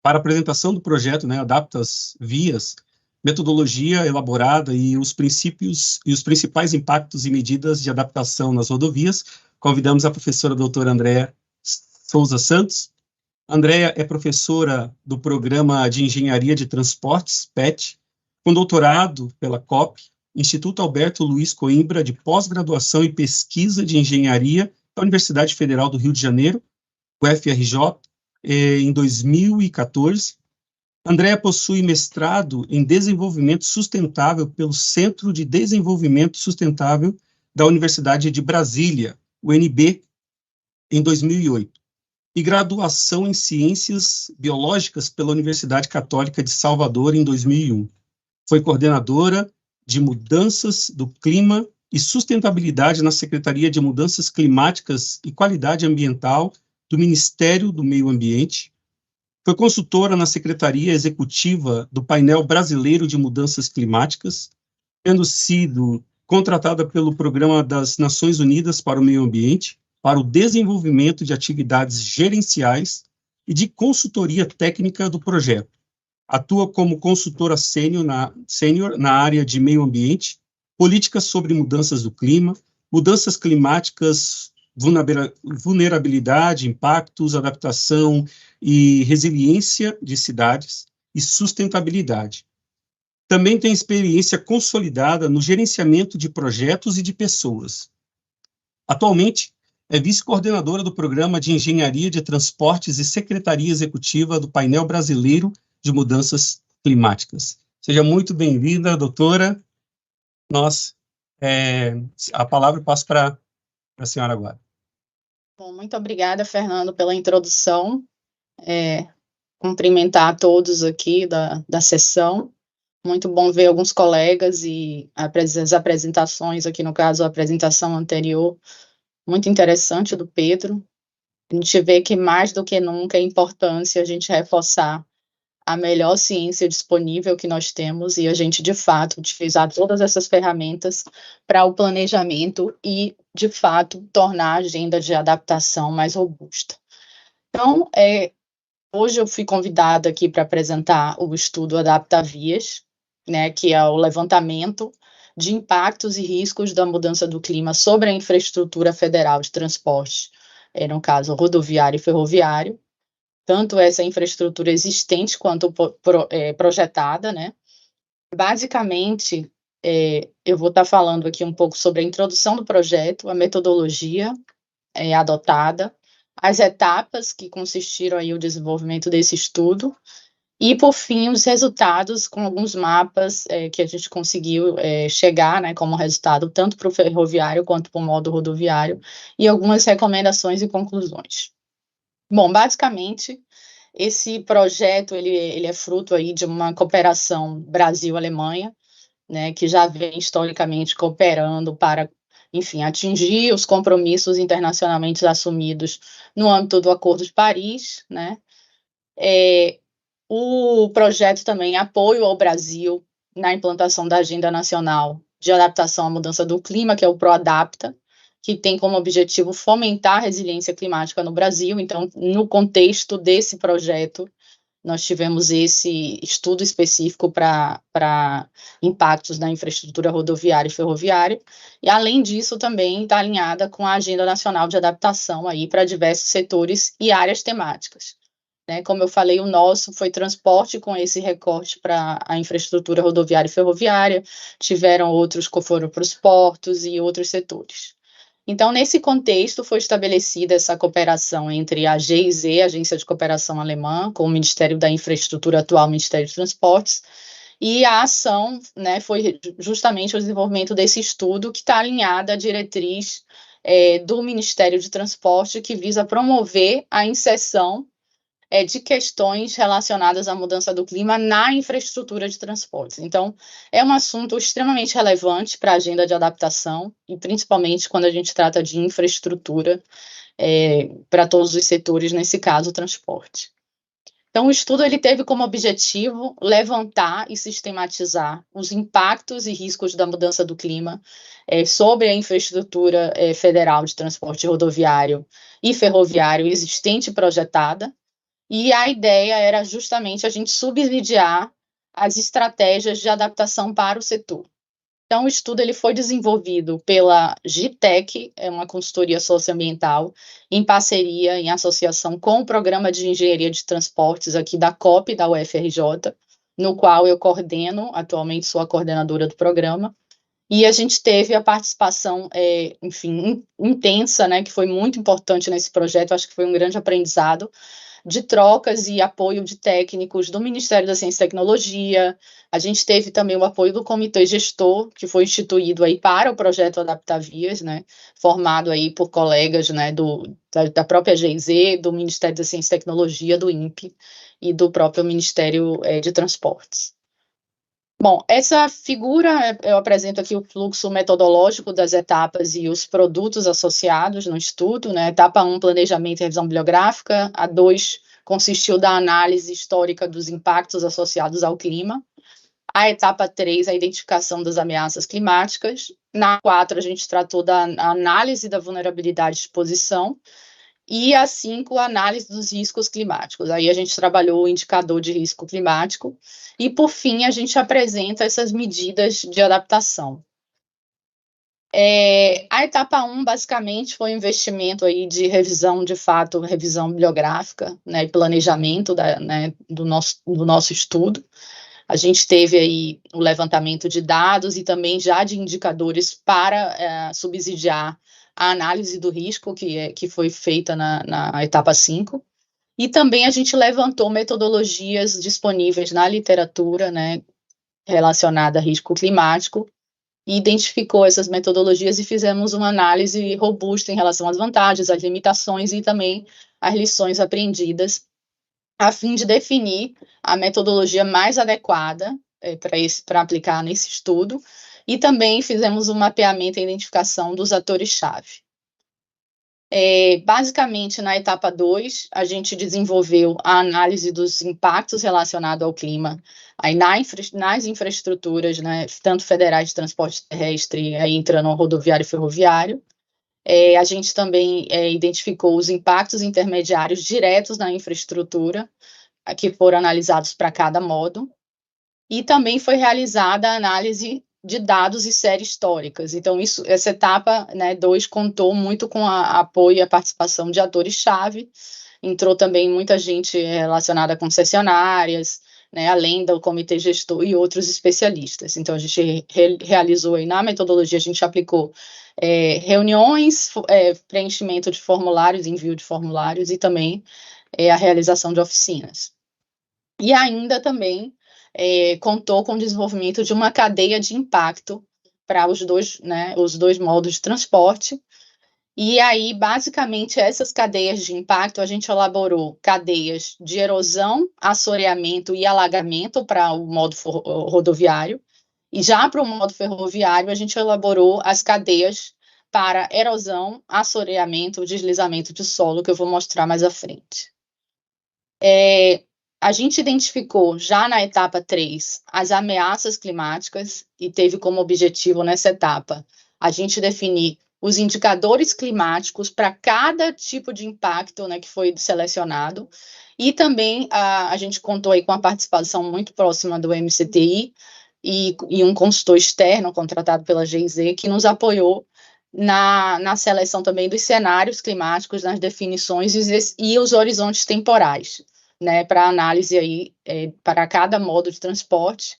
para a apresentação do projeto, né, Adapta as Vias, metodologia elaborada e os princípios e os principais impactos e medidas de adaptação nas rodovias, convidamos a professora doutora Andréa Souza Santos. Andréa é professora do Programa de Engenharia de Transportes, PET, com doutorado pela COP, Instituto Alberto Luiz Coimbra, de pós-graduação e pesquisa de engenharia da Universidade Federal do Rio de Janeiro, UFRJ, em 2014. Andréa possui mestrado em desenvolvimento sustentável pelo Centro de Desenvolvimento Sustentável da Universidade de Brasília, UNB, em 2008, e graduação em Ciências Biológicas pela Universidade Católica de Salvador, em 2001. Foi coordenadora de Mudanças do Clima e Sustentabilidade na Secretaria de Mudanças Climáticas e Qualidade Ambiental do Ministério do Meio Ambiente. Foi consultora na Secretaria Executiva do Painel Brasileiro de Mudanças Climáticas, tendo sido contratada pelo Programa das Nações Unidas para o Meio Ambiente, para o desenvolvimento de atividades gerenciais e de consultoria técnica do projeto. Atua como consultora sênior na área de meio ambiente, políticas sobre mudanças do clima, mudanças climáticas, vulnerabilidade, impactos, adaptação e resiliência de cidades e sustentabilidade. Também tem experiência consolidada no gerenciamento de projetos e de pessoas. Atualmente, é vice-coordenadora do Programa de Engenharia de Transportes e Secretaria Executiva do Painel Brasileiro de Mudanças Climáticas. Seja muito bem-vinda, doutora. A palavra eu passo para a senhora agora. Bom, muito obrigada, Fernando, pela introdução. Cumprimentar a todos aqui da sessão. Muito bom ver alguns colegas e as apresentações, aqui no caso a apresentação anterior, muito interessante do Pedro. A gente vê que mais do que nunca é importante a gente reforçar a melhor ciência disponível que nós temos e a gente, de fato, utilizar todas essas ferramentas para o planejamento e, de fato, tornar a agenda de adaptação mais robusta. Então, hoje eu fui convidada aqui para apresentar o estudo Adapta Vias, né, que é o levantamento de impactos e riscos da mudança do clima sobre a infraestrutura federal de transporte, no caso rodoviário e ferroviário, tanto essa infraestrutura existente quanto projetada, né? Basicamente, eu vou estar falando aqui um pouco sobre a introdução do projeto, a metodologia adotada, as etapas que consistiram aí o desenvolvimento desse estudo, e, por fim, os resultados com alguns mapas que a gente conseguiu chegar, né, como resultado, tanto para o ferroviário quanto para o modo rodoviário, e algumas recomendações e conclusões. Bom, basicamente, esse projeto ele é fruto aí de uma cooperação Brasil-Alemanha, né, que já vem historicamente cooperando para, enfim, atingir os compromissos internacionalmente assumidos no âmbito do Acordo de Paris, né. O projeto também apoio ao Brasil na implantação da Agenda Nacional de Adaptação à Mudança do Clima, que é o PROADAPTA, que tem como objetivo fomentar a resiliência climática no Brasil. Então, no contexto desse projeto, nós tivemos esse estudo específico para impactos na infraestrutura rodoviária e ferroviária, e, além disso, também está alinhada com a Agenda Nacional de Adaptação aí para diversos setores e áreas temáticas. Né? Como eu falei, o nosso foi transporte com esse recorte para a infraestrutura rodoviária e ferroviária, tiveram outros que foram para os portos e outros setores. Então, nesse contexto, foi estabelecida essa cooperação entre a GIZ, Agência de Cooperação Alemã, com o Ministério da Infraestrutura, atual Ministério de Transportes, e a ação, né, foi justamente o desenvolvimento desse estudo que está alinhada à diretriz do Ministério de Transporte, que visa promover a inserção de questões relacionadas à mudança do clima na infraestrutura de transportes. Então, é um assunto extremamente relevante para a agenda de adaptação, e principalmente quando a gente trata de infraestrutura para todos os setores, nesse caso, o transporte. Então, o estudo ele teve como objetivo levantar e sistematizar os impactos e riscos da mudança do clima sobre a infraestrutura federal de transporte rodoviário e ferroviário existente e projetada, e a ideia era justamente a gente subsidiar as estratégias de adaptação para o setor. Então, o estudo ele foi desenvolvido pela GITEC, é uma consultoria socioambiental, em parceria, em associação com o Programa de Engenharia de Transportes aqui da COP, da UFRJ, no qual eu coordeno, atualmente sou a coordenadora do programa, e a gente teve a participação, enfim, intensa, né, que foi muito importante nesse projeto, acho que foi um grande aprendizado, de trocas e apoio de técnicos do Ministério da Ciência e Tecnologia. A gente teve também o apoio do comitê gestor, que foi instituído aí para o projeto Adaptavias, né, formado aí por colegas, né, da própria GIZ, do Ministério da Ciência e Tecnologia, do INPE e do próprio Ministério de Transportes. Bom, essa figura, eu apresento aqui o fluxo metodológico das etapas e os produtos associados no estudo, né? Etapa 1, planejamento e revisão bibliográfica. A 2 consistiu da análise histórica dos impactos associados ao clima. A etapa 3, a identificação das ameaças climáticas. Na 4, a gente tratou da análise da vulnerabilidade de exposição. E a 5, a análise dos riscos climáticos. Aí a gente trabalhou o indicador de risco climático. E, por fim, a gente apresenta essas medidas de adaptação. A etapa 1, basicamente, foi um investimento aí de revisão, de fato, revisão bibliográfica, né, e planejamento do nosso estudo. A gente teve aí o levantamento de dados e também já de indicadores para subsidiar a análise do risco que foi feita na etapa 5. E também a gente levantou metodologias disponíveis na literatura, né, relacionada a risco climático, e identificou essas metodologias e fizemos uma análise robusta em relação às vantagens, às limitações e também às lições aprendidas, a fim de definir a metodologia mais adequada para aplicar nesse estudo, e também fizemos um mapeamento e identificação dos atores-chave. Basicamente, na etapa 2, a gente desenvolveu a análise dos impactos relacionados ao clima aí nas infraestruturas, né, tanto federais de transporte terrestre, aí entrando no rodoviário e ferroviário. A gente também identificou os impactos intermediários diretos na infraestrutura, que foram analisados para cada modo, e também foi realizada a análise de dados e séries históricas. Então, essa etapa 2 contou muito com a apoio e a participação de atores-chave, entrou também muita gente relacionada a concessionárias, né, além do comitê gestor e outros especialistas. Então, a gente realizou aí na metodologia, a gente aplicou reuniões, preenchimento de formulários, envio de formulários e também a realização de oficinas. E ainda também contou com o desenvolvimento de uma cadeia de impacto para os dois modos de transporte. E aí, basicamente, essas cadeias de impacto, a gente elaborou cadeias de erosão, assoreamento e alagamento para o modo rodoviário. E já para o modo ferroviário, a gente elaborou as cadeias para erosão, assoreamento, deslizamento de solo, que eu vou mostrar mais à frente. A gente identificou já na etapa 3 as ameaças climáticas e teve como objetivo nessa etapa a gente definir os indicadores climáticos para cada tipo de impacto, né, que foi selecionado, e também a gente contou aí com a participação muito próxima do MCTI e um consultor externo contratado pela GIZ que nos apoiou na seleção também dos cenários climáticos, nas definições e os horizontes temporais, né, para análise aí para cada modo de transporte.